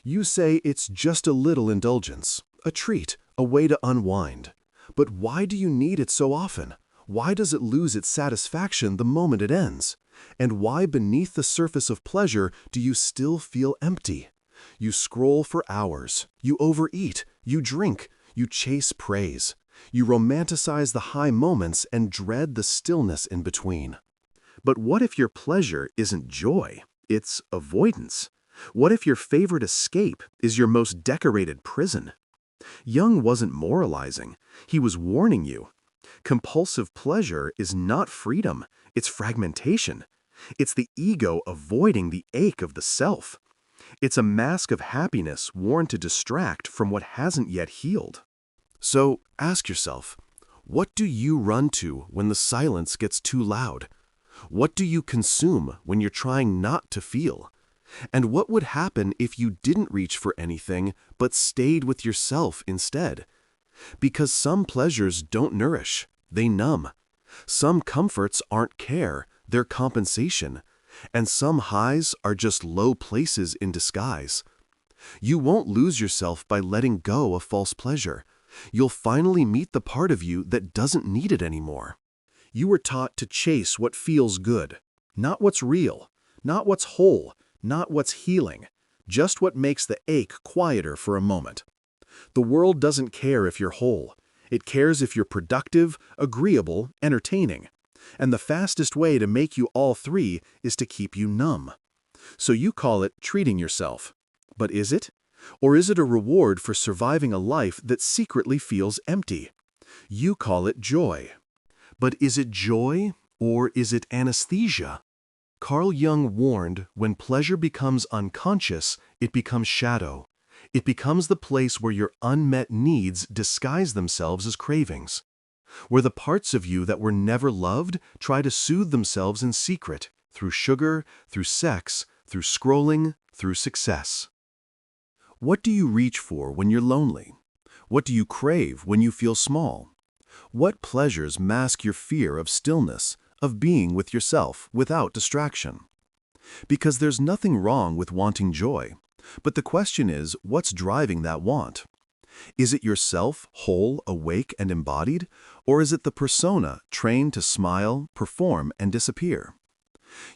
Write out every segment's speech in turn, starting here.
You say it's just a little indulgence, a treat, a way to unwind. But why do you need it so often? Why does it lose its satisfaction the moment it ends? And why beneath the surface of pleasure do you still feel empty? You scroll for hours, you overeat, you drink, you chase praise. You romanticize the high moments and dread the stillness in between. But what if your pleasure isn't joy? It's avoidance. What if your favorite escape is your most decorated prison? Jung wasn't moralizing. He was warning you. Compulsive pleasure is not freedom. It's fragmentation. It's the ego avoiding the ache of the self. It's a mask of happiness worn to distract from what hasn't yet healed. So ask yourself, what do you run to when the silence gets too loud? What do you consume when you're trying not to feel? And what would happen if you didn't reach for anything but stayed with yourself instead? Because some pleasures don't nourish, they numb. Some comforts aren't care, they're compensation. And some highs are just low places in disguise. You won't lose yourself by letting go of false pleasure. You'll finally meet the part of you that doesn't need it anymore. You were taught to chase what feels good, not what's real, not what's whole, not what's healing, just what makes the ache quieter for a moment. The world doesn't care if you're whole. It cares if you're productive, agreeable, entertaining. And the fastest way to make you all three is to keep you numb. So you call it treating yourself. But is it? Or is it a reward for surviving a life that secretly feels empty? You call it joy. But is it joy, or is it anesthesia? Carl Jung warned, when pleasure becomes unconscious, it becomes shadow. It becomes the place where your unmet needs disguise themselves as cravings. Where the parts of you that were never loved try to soothe themselves in secret, through sugar, through sex, through scrolling, through success. What do you reach for when you're lonely? What do you crave when you feel small? What pleasures mask your fear of stillness, of being with yourself without distraction? Because there's nothing wrong with wanting joy, but the question is, what's driving that want? Is it yourself, whole, awake, and embodied, or is it the persona trained to smile, perform, and disappear?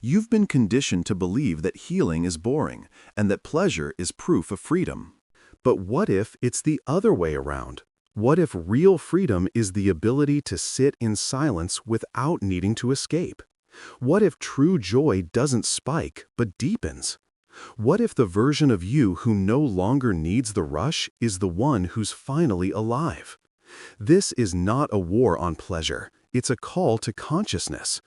You've been conditioned to believe that healing is boring and that pleasure is proof of freedom. But what if it's the other way around? What if real freedom is the ability to sit in silence without needing to escape? What if true joy doesn't spike but deepens? What if the version of you who no longer needs the rush is the one who's finally alive? This is not a war on pleasure. It's a call to consciousness.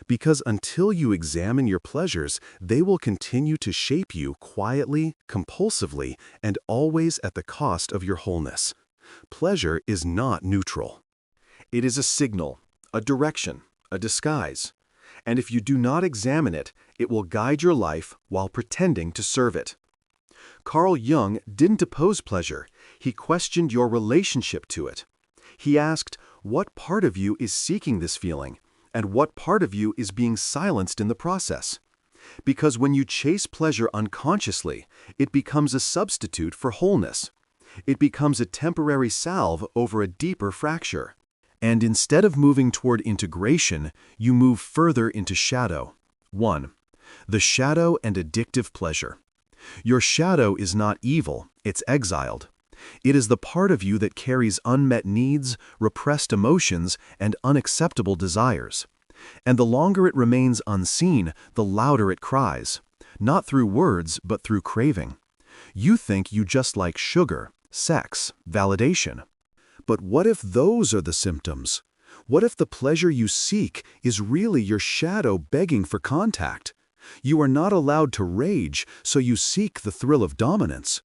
Because until you examine your pleasures, they will continue to shape you quietly, compulsively, and always at the cost of your wholeness. Pleasure is not neutral. It is a signal, a direction, a disguise. And if you do not examine it, it will guide your life while pretending to serve it. Carl Jung didn't oppose pleasure. He questioned your relationship to it. He asked, what part of you is seeking this feeling? And what part of you is being silenced in the process? Because when you chase pleasure unconsciously, it becomes a substitute for wholeness. It becomes a temporary salve over a deeper fracture. And instead of moving toward integration, you move further into shadow. 1. The shadow and addictive pleasure. Your shadow is not evil, it's exiled. It is the part of you that carries unmet needs, repressed emotions, and unacceptable desires. And the longer it remains unseen, the louder it cries, not through words, but through craving. You think you just like sugar, sex, validation. But what if those are the symptoms? What if the pleasure you seek is really your shadow begging for contact? You are not allowed to rage, so you seek the thrill of dominance.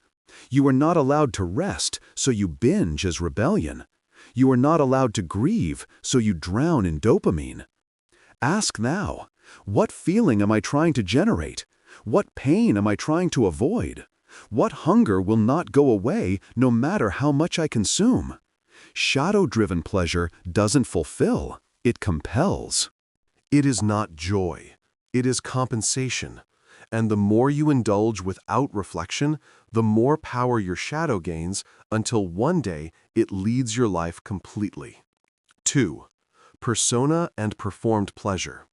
You are not allowed to rest, so you binge as rebellion. You are not allowed to grieve, so you drown in dopamine. Ask now, what feeling am I trying to generate? What pain am I trying to avoid? What hunger will not go away no matter how much I consume? Shadow-driven pleasure doesn't fulfill, it compels. It is not joy. It is compensation. And the more you indulge without reflection, the more power your shadow gains until one day it leads your life completely. 2. Persona and performed pleasure.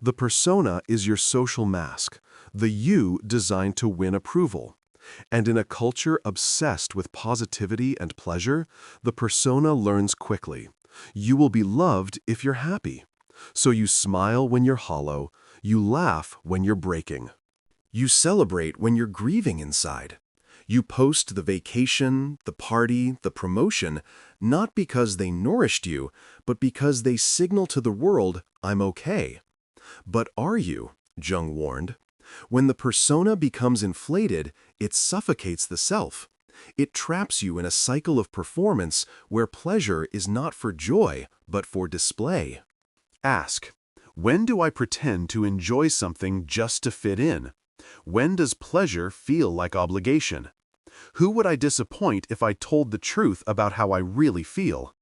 The persona is your social mask, the you designed to win approval. And in a culture obsessed with positivity and pleasure, the persona learns quickly. You will be loved if you're happy. So you smile when you're hollow, you laugh when you're breaking. You celebrate when you're grieving inside. You post the vacation, the party, the promotion, not because they nourished you, but because they signal to the world, I'm okay. But are you? Jung warned. When the persona becomes inflated, it suffocates the self. It traps you in a cycle of performance where pleasure is not for joy, but for display. Ask, when do I pretend to enjoy something just to fit in? When does pleasure feel like obligation? Who would I disappoint if I told the truth about how I really feel?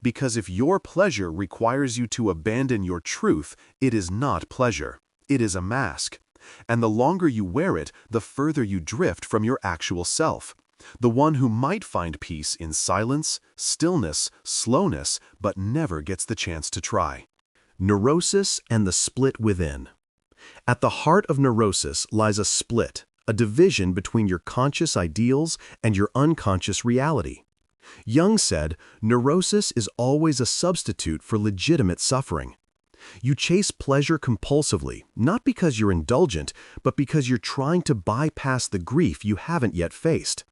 Because if your pleasure requires you to abandon your truth, it is not pleasure. It is a mask. And the longer you wear it, the further you drift from your actual self. The one who might find peace in silence, stillness, slowness, but never gets the chance to try. Neurosis and the split within. At the heart of neurosis lies a split, a division between your conscious ideals and your unconscious reality. Jung said, neurosis is always a substitute for legitimate suffering. You chase pleasure compulsively, not because you're indulgent, but because you're trying to bypass the grief you haven't yet faced.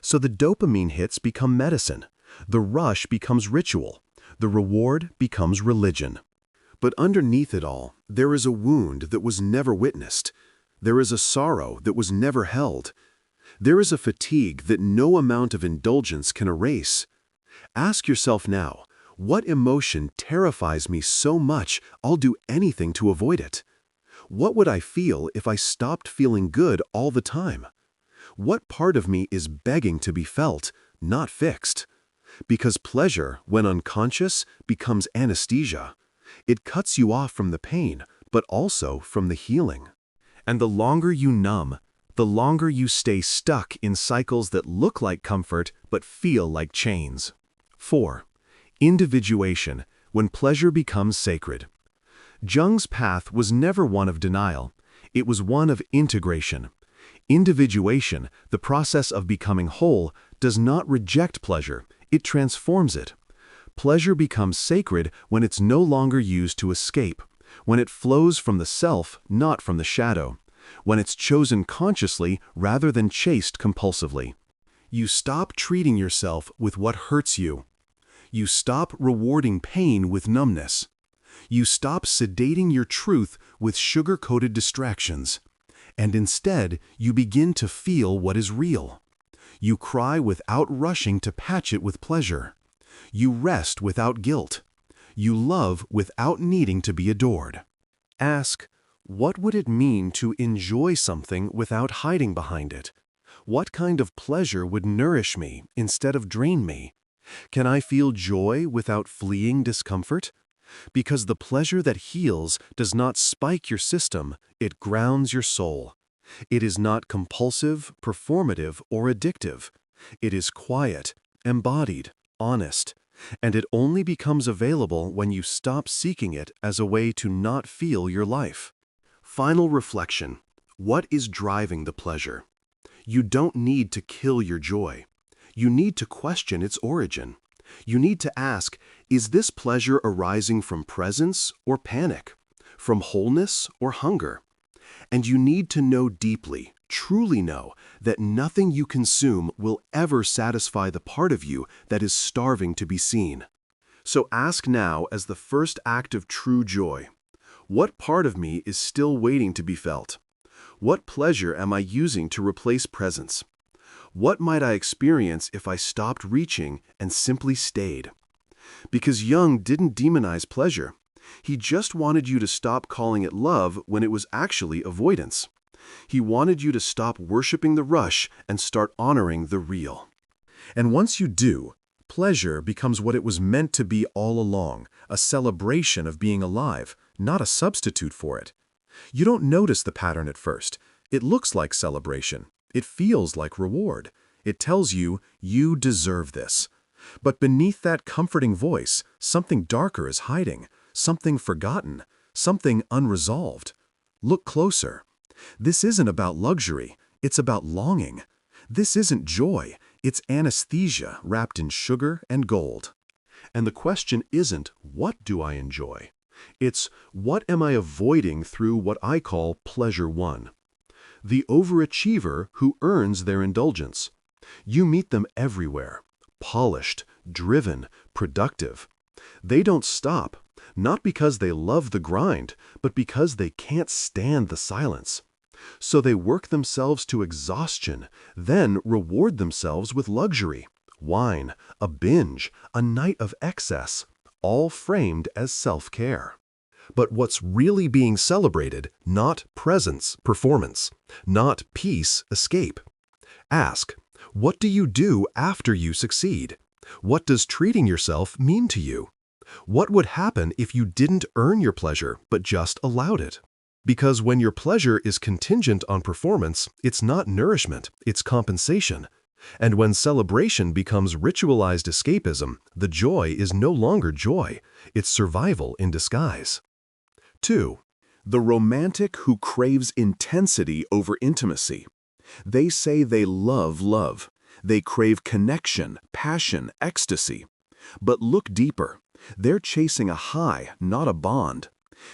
So the dopamine hits become medicine. The rush becomes ritual. The reward becomes religion. But underneath it all, there is a wound that was never witnessed. There is a sorrow that was never held. There is a fatigue that no amount of indulgence can erase. Ask yourself now, what emotion terrifies me so much I'll do anything to avoid it? What would I feel if I stopped feeling good all the time? What part of me is begging to be felt, not fixed? Because pleasure, when unconscious, becomes anesthesia. It cuts you off from the pain, but also from the healing. And the longer you numb, the longer you stay stuck in cycles that look like comfort but feel like chains. 4. Individuation, when pleasure becomes sacred. Jung's path was never one of denial. It was one of integration. Individuation, the process of becoming whole, does not reject pleasure, it transforms it. Pleasure becomes sacred when it's no longer used to escape, when it flows from the self, not from the shadow, when it's chosen consciously rather than chased compulsively. You stop treating yourself with what hurts you. You stop rewarding pain with numbness. You stop sedating your truth with sugar-coated distractions. And instead, you begin to feel what is real. You cry without rushing to patch it with pleasure. You rest without guilt. You love without needing to be adored. Ask, what would it mean to enjoy something without hiding behind it? What kind of pleasure would nourish me instead of drain me? Can I feel joy without fleeing discomfort? Because the pleasure that heals does not spike your system, it grounds your soul. It is not compulsive, performative, or addictive. It is quiet, embodied, honest, and it only becomes available when you stop seeking it as a way to not feel your life. Final reflection. What is driving the pleasure? You don't need to kill your joy. You need to question its origin. You need to ask, is this pleasure arising from presence or panic? From wholeness or hunger? And you need to know deeply, truly know, that nothing you consume will ever satisfy the part of you that is starving to be seen. So ask now as the first act of true joy, what part of me is still waiting to be felt? What pleasure am I using to replace presence? What might I experience if I stopped reaching and simply stayed? Because Jung didn't demonize pleasure. He just wanted you to stop calling it love when it was actually avoidance. He wanted you to stop worshiping the rush and start honoring the real. And once you do, pleasure becomes what it was meant to be all along, a celebration of being alive, not a substitute for it. You don't notice the pattern at first. It looks like celebration. It feels like reward. It tells you, you deserve this. But beneath that comforting voice, something darker is hiding, something forgotten, something unresolved. Look closer. This isn't about luxury, it's about longing. This isn't joy, it's anesthesia wrapped in sugar and gold. And the question isn't, what do I enjoy? It's, what am I avoiding through what I call pleasure one? The overachiever who earns their indulgence. You meet them everywhere, polished, driven, productive. They don't stop, not because they love the grind, but because they can't stand the silence. So they work themselves to exhaustion, then reward themselves with luxury, wine, a binge, a night of excess, all framed as self-care. But what's really being celebrated, not presence, performance, not peace, escape. Ask, what do you do after you succeed? What does treating yourself mean to you? What would happen if you didn't earn your pleasure, but just allowed it? Because when your pleasure is contingent on performance, it's not nourishment, it's compensation. And when celebration becomes ritualized escapism, the joy is no longer joy, it's survival in disguise. 2. The romantic who craves intensity over intimacy. They say they love love. They crave connection, passion, ecstasy. But look deeper. They're chasing a high, not a bond.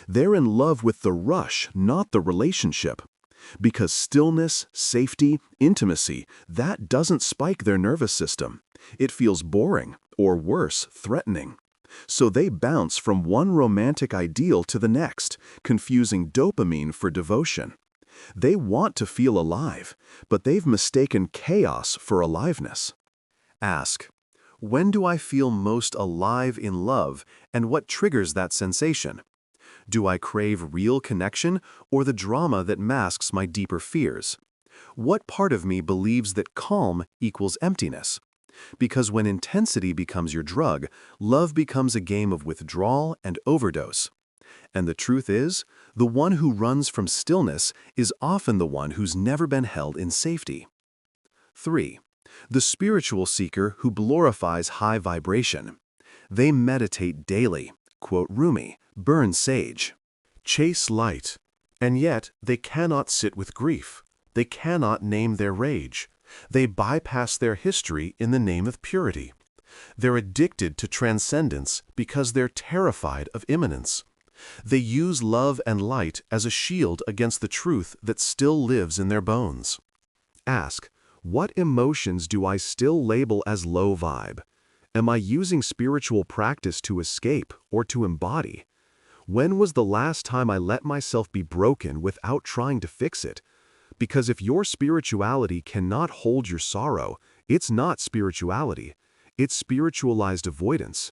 They're in love with the rush, not the relationship. Because stillness, safety, intimacy, that doesn't spike their nervous system. It feels boring, or worse, threatening. So they bounce from one romantic ideal to the next, confusing dopamine for devotion. They want to feel alive, but they've mistaken chaos for aliveness. Ask, when do I feel most alive in love, and what triggers that sensation? Do I crave real connection or the drama that masks my deeper fears? What part of me believes that calm equals emptiness? Because when intensity becomes your drug, love becomes a game of withdrawal and overdose. And the truth is, the one who runs from stillness is often the one who's never been held in safety. 3. The spiritual seeker who glorifies high vibration. They meditate daily, quote Rumi, burn sage, chase light, and yet they cannot sit with grief. They cannot name their rage. They bypass their history in the name of purity. They're addicted to transcendence because they're terrified of immanence. They use love and light as a shield against the truth that still lives in their bones. Ask, what emotions do I still label as low vibe? Am I using spiritual practice to escape or to embody? When was the last time I let myself be broken without trying to fix it? Because if your spirituality cannot hold your sorrow, it's not spirituality. It's spiritualized avoidance.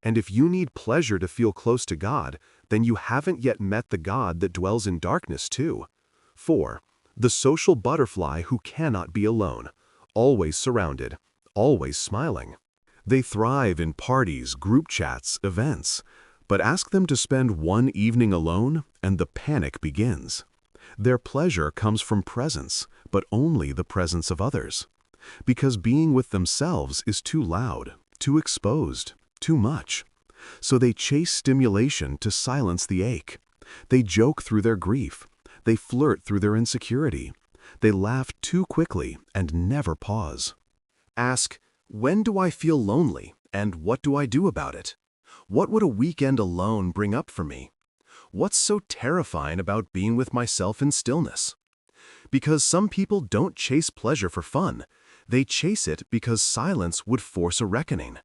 And if you need pleasure to feel close to God, then you haven't yet met the God that dwells in darkness too. 4. The social butterfly who cannot be alone, always surrounded, always smiling. They thrive in parties, group chats, events. But ask them to spend one evening alone, and the panic begins. Their pleasure comes from presence, but only the presence of others. Because being with themselves is too loud, too exposed, too much. So they chase stimulation to silence the ache. They joke through their grief. They flirt through their insecurity. They laugh too quickly and never pause. Ask, when do I feel lonely, and what do I do about it? What would a weekend alone bring up for me? What's so terrifying about being with myself in stillness? Because some people don't chase pleasure for fun. They chase it because silence would force a reckoning.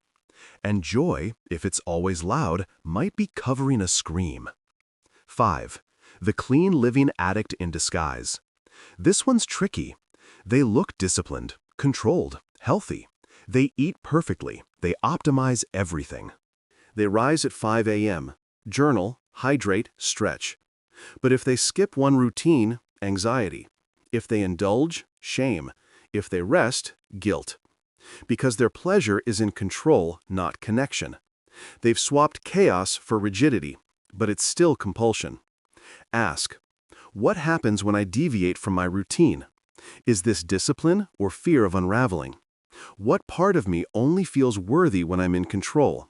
And joy, if it's always loud, might be covering a scream. 5. The clean living addict in disguise. This one's tricky. They look disciplined, controlled, healthy. They eat perfectly. They optimize everything. They rise at 5 a.m., journal, hydrate, stretch. But if they skip one routine, anxiety. If they indulge, shame. If they rest, guilt. Because their pleasure is in control, not connection. They've swapped chaos for rigidity, but it's still compulsion. Ask, What happens when I deviate from my routine? Is this discipline or fear of unraveling? What part of me only feels worthy when I'm in control?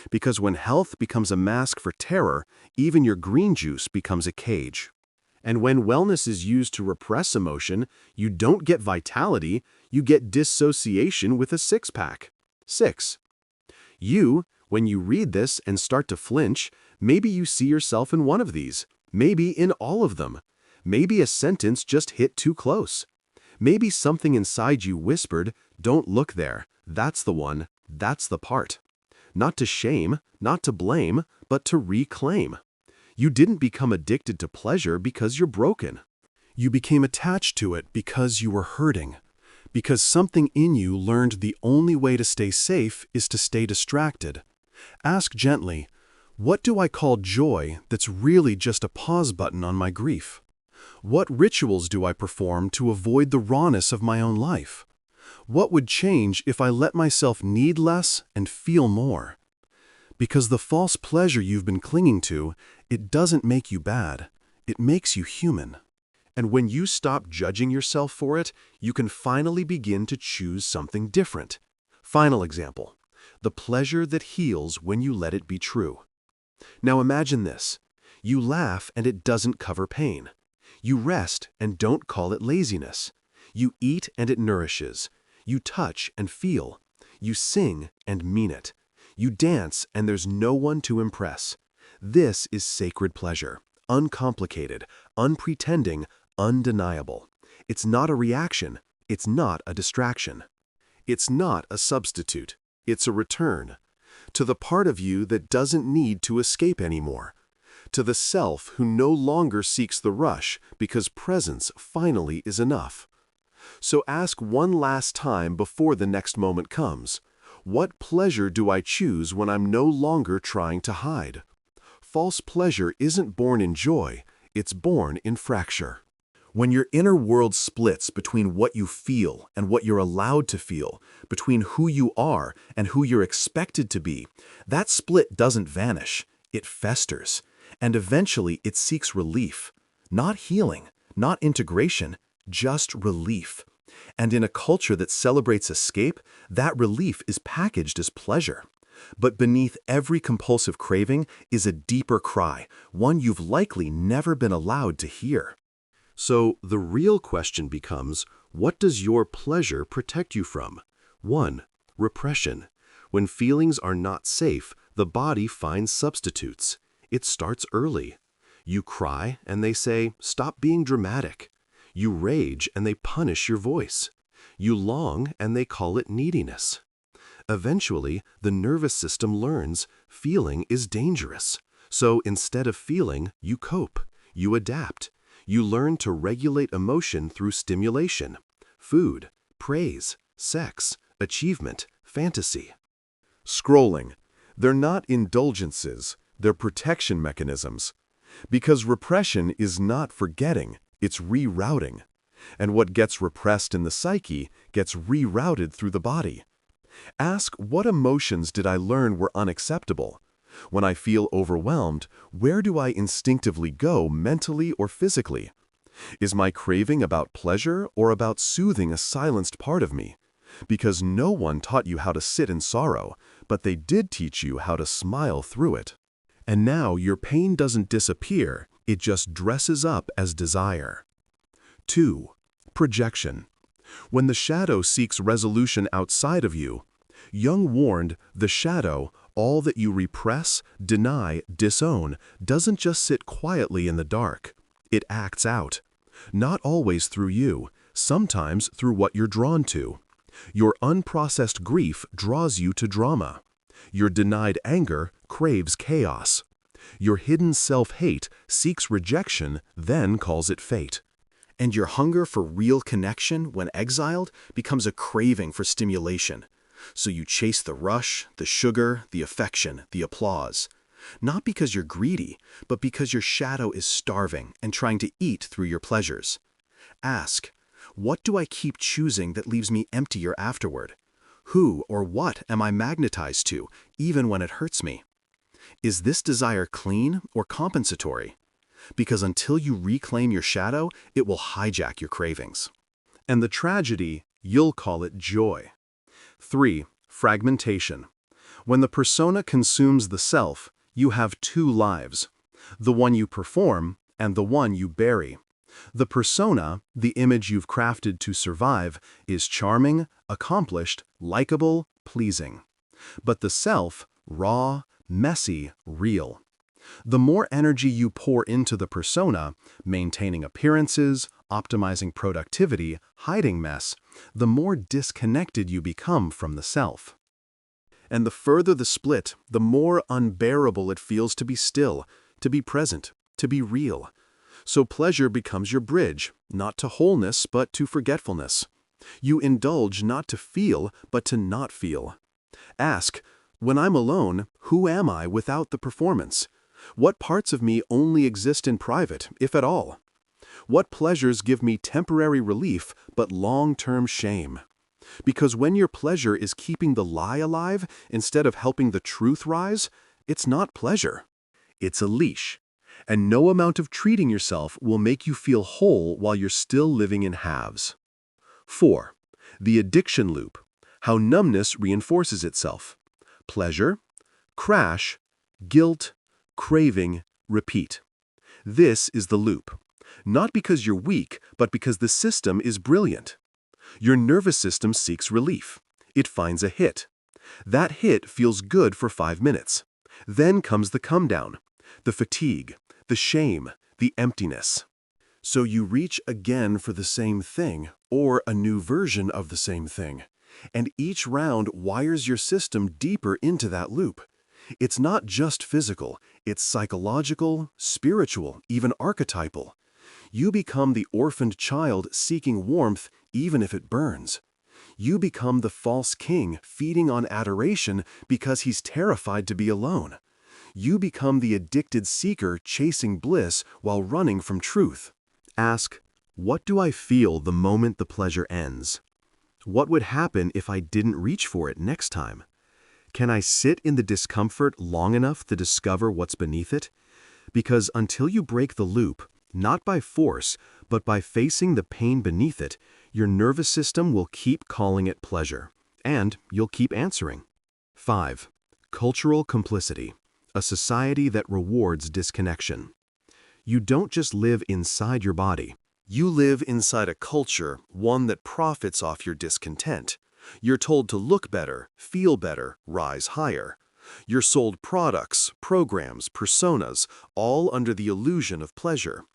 Because when health becomes a mask for terror, even your green juice becomes a cage. And when wellness is used to repress emotion, you don't get vitality, you get dissociation with a six-pack. 6. When you read this and start to flinch, maybe you see yourself in one of these, maybe in all of them. Maybe a sentence just hit too close. Maybe something inside you whispered, "Don't look there, that's the one, that's the part." Not to shame, not to blame, but to reclaim. You didn't become addicted to pleasure because you're broken. You became attached to it because you were hurting. Because something in you learned the only way to stay safe is to stay distracted. Ask gently, what do I call joy that's really just a pause button on my grief? What rituals do I perform to avoid the rawness of my own life? What would change if I let myself need less and feel more? Because the false pleasure you've been clinging to, it doesn't make you bad, it makes you human. And when you stop judging yourself for it, you can finally begin to choose something different. Final example, the pleasure that heals when you let it be true. Now imagine this. You laugh and it doesn't cover pain. You rest and don't call it laziness. You eat and it nourishes. You touch and feel. You sing and mean it. You dance and there's no one to impress. This is sacred pleasure, uncomplicated, unpretending, undeniable. It's not a reaction. It's not a distraction. It's not a substitute. It's a return. To the part of you that doesn't need to escape anymore. To the self who no longer seeks the rush because presence finally is enough. So ask one last time before the next moment comes. What pleasure do I choose when I'm no longer trying to hide? False pleasure isn't born in joy, it's born in fracture. When your inner world splits between what you feel and what you're allowed to feel, between who you are and who you're expected to be, that split doesn't vanish, it festers. And eventually it seeks relief. Not healing, not integration, just relief. And in a culture that celebrates escape, that relief is packaged as pleasure. But beneath every compulsive craving is a deeper cry, one you've likely never been allowed to hear. So the real question becomes, what does your pleasure protect you from? 1. Repression. When feelings are not safe, the body finds substitutes. It starts early. You cry and they say, "Stop being dramatic." You rage and they punish your voice. You long and they call it neediness. Eventually, the nervous system learns feeling is dangerous. So instead of feeling, you cope. You adapt. You learn to regulate emotion through stimulation. Food, praise, sex, achievement, fantasy. Scrolling. They're not indulgences. They're protection mechanisms. Because repression is not forgetting, it's rerouting. And what gets repressed in the psyche gets rerouted through the body. Ask, what emotions did I learn were unacceptable? When I feel overwhelmed, where do I instinctively go mentally or physically? Is my craving about pleasure or about soothing a silenced part of me? Because no one taught you how to sit in sorrow, but they did teach you how to smile through it. And now your pain doesn't disappear, it just dresses up as desire. 2. Projection. When the shadow seeks resolution outside of you, Jung warned the shadow, all that you repress, deny, disown, doesn't just sit quietly in the dark. It acts out. Not always through you, sometimes through what you're drawn to. Your unprocessed grief draws you to drama. Your denied anger craves chaos. Your hidden self-hate seeks rejection, then calls it fate. And your hunger for real connection, when exiled, becomes a craving for stimulation. So you chase the rush, the sugar, the affection, the applause. Not because you're greedy, but because your shadow is starving and trying to eat through your pleasures. Ask, what do I keep choosing that leaves me emptier afterward? Who or what am I magnetized to, even when it hurts me? Is this desire clean or compensatory? because until you reclaim your shadow, it will hijack your cravings. And the tragedy, you'll call it joy. 3. Fragmentation. When the persona consumes the self, you have two lives, the one you perform and the one you bury. The persona, the image you've crafted to survive, is charming, accomplished, likable, pleasing. But the self, raw, messy, real. The more energy you pour into the persona, maintaining appearances, optimizing productivity, hiding mess, the more disconnected you become from the self. And the further the split, the more unbearable it feels to be still, to be present, to be real. So pleasure becomes your bridge, not to wholeness, but to forgetfulness. You indulge not to feel, but to not feel. Ask, when I'm alone, who am I without the performance? What parts of me only exist in private, if at all? What pleasures give me temporary relief, but long-term shame? Because when your pleasure is keeping the lie alive instead of helping the truth rise, it's not pleasure. It's a leash. And no amount of treating yourself will make you feel whole while you're still living in halves. 4. The addiction loop. How numbness reinforces itself. Pleasure, crash, guilt, craving, repeat. This is the loop. Not because you're weak, but because the system is brilliant. Your nervous system seeks relief. It finds a hit. That hit feels good for 5 minutes. Then comes the come down, the fatigue, the shame, the emptiness. So you reach again for the same thing, or a new version of the same thing. And each round wires your system deeper into that loop. It's not just physical, it's psychological, spiritual, even archetypal. You become the orphaned child seeking warmth even if it burns. You become the false king feeding on adoration because he's terrified to be alone. You become the addicted seeker chasing bliss while running from truth. Ask, what do I feel the moment the pleasure ends? What would happen if I didn't reach for it next time? Can I sit in the discomfort long enough to discover what's beneath it? Because until you break the loop, not by force, but by facing the pain beneath it, your nervous system will keep calling it pleasure, and you'll keep answering. 5. Cultural complicity. A society that rewards disconnection. You don't just live inside your body. You live inside a culture, one that profits off your discontent. You're told to look better, feel better, rise higher. You're sold products, programs, personas, all under the illusion of pleasure.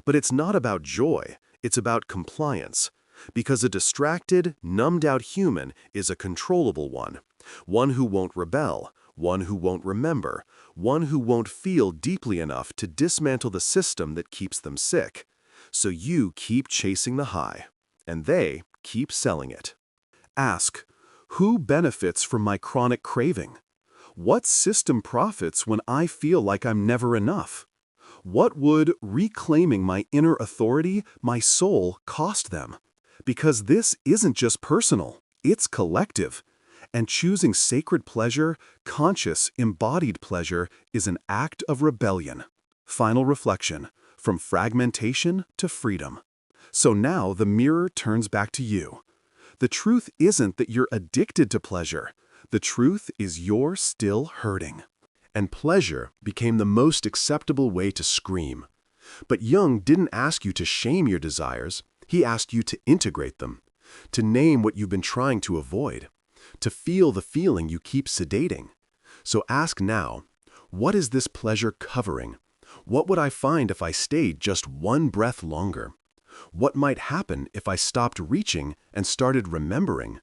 But it's not about joy, it's about compliance. Because a distracted, numbed-out human is a controllable one. One who won't rebel, one who won't remember, one who won't feel deeply enough to dismantle the system that keeps them sick. So you keep chasing the high, and they keep selling it. Ask, who benefits from my chronic craving? What system profits when I feel like I'm never enough? What would reclaiming my inner authority, my soul, cost them? Because this isn't just personal, it's collective. And choosing sacred pleasure, conscious, embodied pleasure, is an act of rebellion. Final reflection, from fragmentation to freedom. So now the mirror turns back to you. The truth isn't that you're addicted to pleasure. The truth is you're still hurting. And pleasure became the most acceptable way to scream. But Jung didn't ask you to shame your desires. He asked you to integrate them, to name what you've been trying to avoid, to feel the feeling you keep sedating. So ask now, what is this pleasure covering? What would I find if I stayed just one breath longer? What might happen if I stopped reaching and started remembering?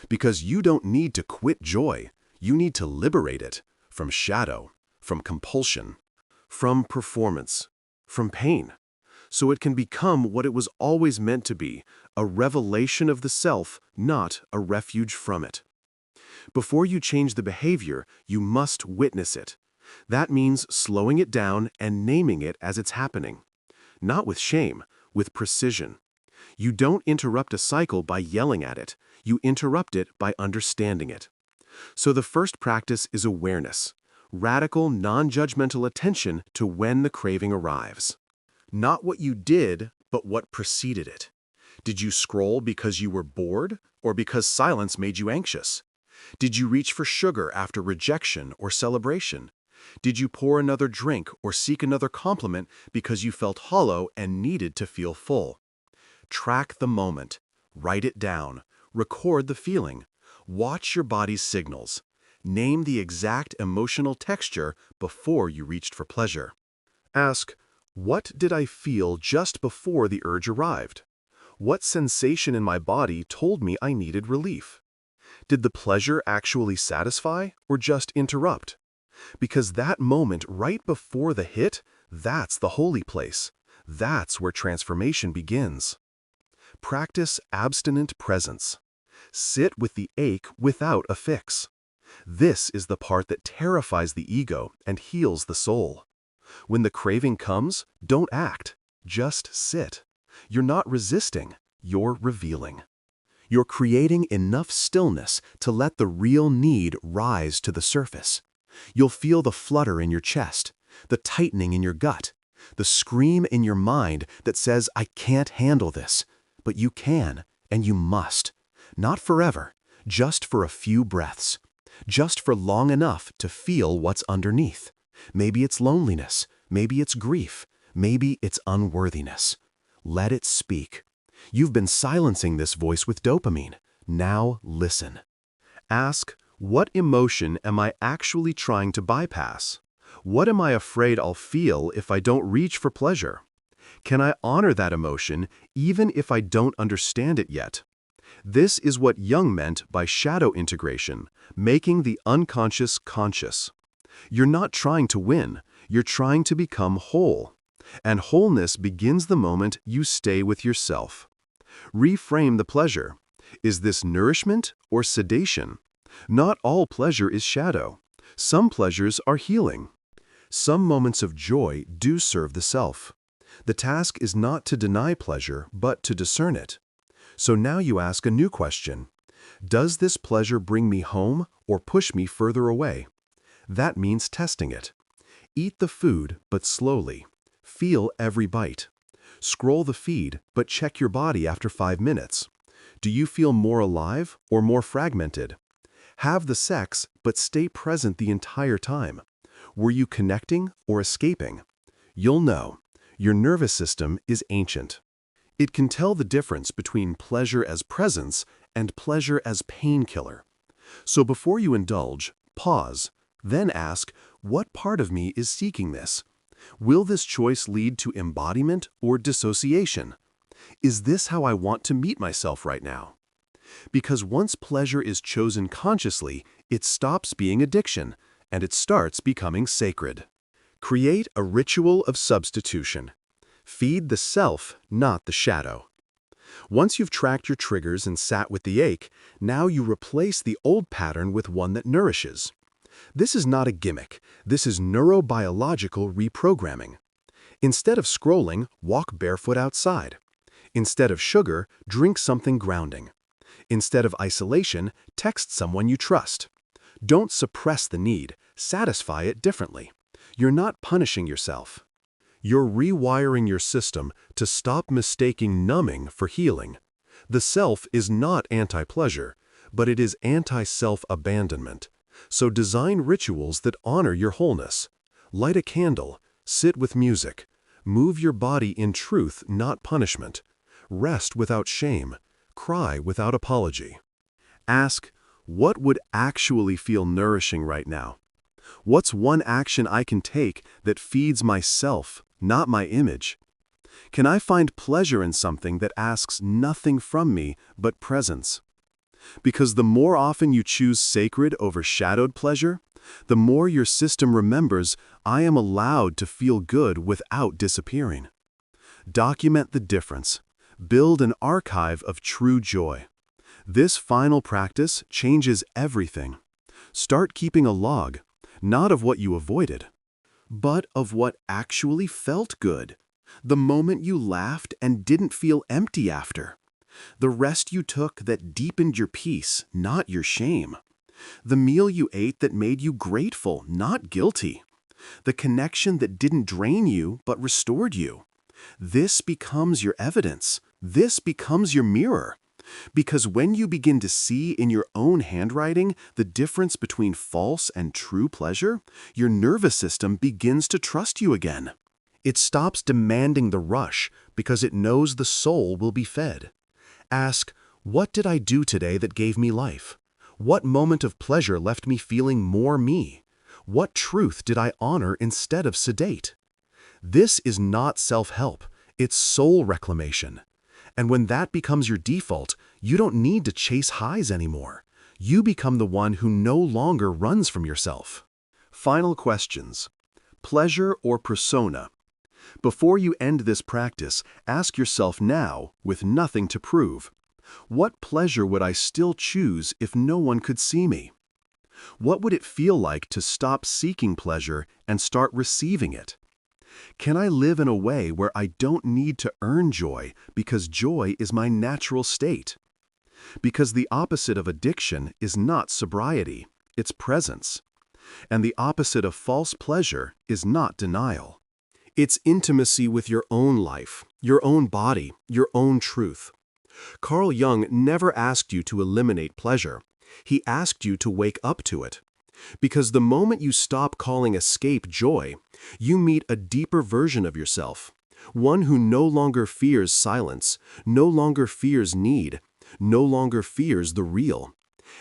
Because you don't need to quit joy, you need to liberate it from shadow, from compulsion, from performance, from pain. So it can become what it was always meant to be, a revelation of the self, not a refuge from it. Before you change the behavior, you must witness it. That means slowing it down and naming it as it's happening. Not with shame, with precision. You don't interrupt a cycle by yelling at it. You interrupt it by understanding it. So the first practice is awareness, radical, non-judgmental attention to when the craving arrives. Not what you did, but what preceded it. Did you scroll because you were bored, or because silence made you anxious? Did you reach for sugar after rejection or celebration? Did you pour another drink or seek another compliment because you felt hollow and needed to feel full? Track the moment. Write it down. Record the feeling. Watch your body's signals. Name the exact emotional texture before you reached for pleasure. Ask, what did I feel just before the urge arrived? What sensation in my body told me I needed relief? Did the pleasure actually satisfy or just interrupt? Because that moment right before the hit, that's the holy place. That's where transformation begins. Practice abstinent presence. Sit with the ache without a fix. This is the part that terrifies the ego and heals the soul. When the craving comes, don't act. Just sit. You're not resisting, you're revealing. You're creating enough stillness to let the real need rise to the surface. You'll feel the flutter in your chest, the tightening in your gut, the scream in your mind that says, I can't handle this. But you can, and you must. Not forever, just for a few breaths. Just for long enough to feel what's underneath. Maybe it's loneliness, maybe it's grief, maybe it's unworthiness. Let it speak. You've been silencing this voice with dopamine. Now listen. Ask, what emotion am I actually trying to bypass? What am I afraid I'll feel if I don't reach for pleasure? Can I honor that emotion even if I don't understand it yet? This is what Jung meant by shadow integration, making the unconscious conscious. You're not trying to win, you're trying to become whole. And wholeness begins the moment you stay with yourself. Reframe the pleasure. Is this nourishment or sedation? Not all pleasure is shadow. Some pleasures are healing. Some moments of joy do serve the self. The task is not to deny pleasure, but to discern it. So now you ask a new question. Does this pleasure bring me home or push me further away? That means testing it. Eat the food, but slowly. Feel every bite. Scroll the feed, but check your body after 5 minutes. Do you feel more alive or more fragmented? Have the sex, but stay present the entire time. Were you connecting or escaping? You'll know. Your nervous system is ancient. It can tell the difference between pleasure as presence and pleasure as painkiller. So before you indulge, pause, then ask, what part of me is seeking this? Will this choice lead to embodiment or dissociation? Is this how I want to meet myself right now? Because once pleasure is chosen consciously, it stops being addiction, and it starts becoming sacred. Create a ritual of substitution. Feed the self, not the shadow. Once you've tracked your triggers and sat with the ache, now you replace the old pattern with one that nourishes. This is not a gimmick. This is neurobiological reprogramming. Instead of scrolling, walk barefoot outside. Instead of sugar, drink something grounding. Instead of isolation, text someone you trust. Don't suppress the need. Satisfy it differently. You're not punishing yourself. You're rewiring your system to stop mistaking numbing for healing. The self is not anti-pleasure, but it is anti-self-abandonment. So design rituals that honor your wholeness. Light a candle, sit with music. Move your body in truth, not punishment. Rest without shame. Cry without apology. Ask, what would actually feel nourishing right now? What's one action I can take that feeds myself, not my image? Can I find pleasure in something that asks nothing from me but presence? Because the more often you choose sacred over shadowed pleasure, the more your system remembers, I am allowed to feel good without disappearing. Document the difference. Build an archive of true joy. This final practice changes everything. Start keeping a log, not of what you avoided, but of what actually felt good. The moment you laughed and didn't feel empty after. The rest you took that deepened your peace, not your shame. The meal you ate that made you grateful, not guilty. The connection that didn't drain you, but restored you. This becomes your evidence. This becomes your mirror. Because when you begin to see in your own handwriting the difference between false and true pleasure, your nervous system begins to trust you again. It stops demanding the rush because it knows the soul will be fed. Ask, what did I do today that gave me life? What moment of pleasure left me feeling more me? What truth did I honor instead of sedate? This is not self-help, it's soul reclamation. And when that becomes your default, you don't need to chase highs anymore. You become the one who no longer runs from yourself. Final questions. Pleasure or persona? Before you end this practice, ask yourself now, with nothing to prove, what pleasure would I still choose if no one could see me? What would it feel like to stop seeking pleasure and start receiving it? Can I live in a way where I don't need to earn joy because joy is my natural state? Because the opposite of addiction is not sobriety, it's presence. And the opposite of false pleasure is not denial. It's intimacy with your own life, your own body, your own truth. Carl Jung never asked you to eliminate pleasure. He asked you to wake up to it. Because the moment you stop calling escape joy, you meet a deeper version of yourself, one who no longer fears silence, no longer fears need, no longer fears the real.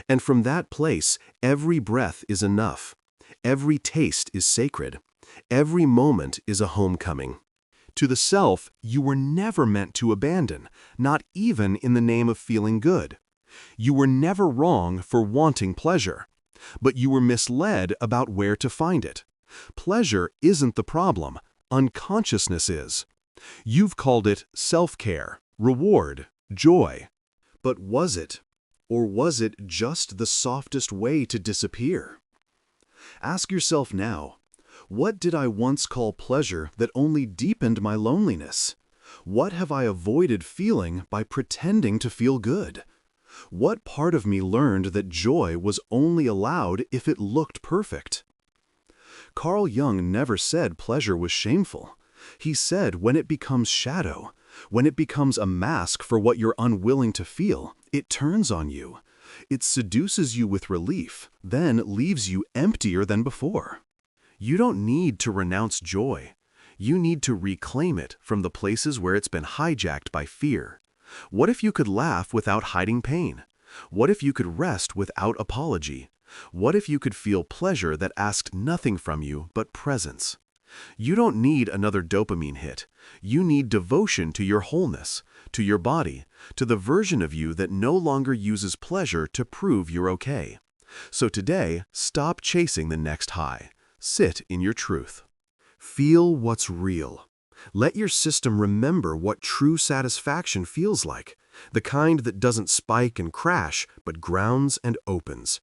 And from that place, every breath is enough. Every taste is sacred. Every moment is a homecoming. To the self, you were never meant to abandon, not even in the name of feeling good. You were never wrong for wanting pleasure, but you were misled about where to find it. Pleasure isn't the problem, unconsciousness is. You've called it self-care, reward, joy. But was it? Or was it just the softest way to disappear? Ask yourself now, what did I once call pleasure that only deepened my loneliness? What have I avoided feeling by pretending to feel good? What part of me learned that joy was only allowed if it looked perfect? Carl Jung never said pleasure was shameful. He said when it becomes shadow, when it becomes a mask for what you're unwilling to feel, it turns on you. It seduces you with relief, then leaves you emptier than before. You don't need to renounce joy. You need to reclaim it from the places where it's been hijacked by fear. What if you could laugh without hiding pain? What if you could rest without apology? What if you could feel pleasure that asked nothing from you but presence? You don't need another dopamine hit. You need devotion to your wholeness, to your body, to the version of you that no longer uses pleasure to prove you're okay. So today, stop chasing the next high. Sit in your truth. Feel what's real. Let your system remember what true satisfaction feels like, the kind that doesn't spike and crash, but grounds and opens.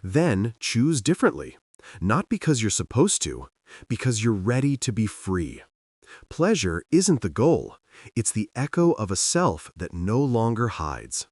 Then choose differently, not because you're supposed to, because you're ready to be free. Pleasure isn't the goal, it's the echo of a self that no longer hides.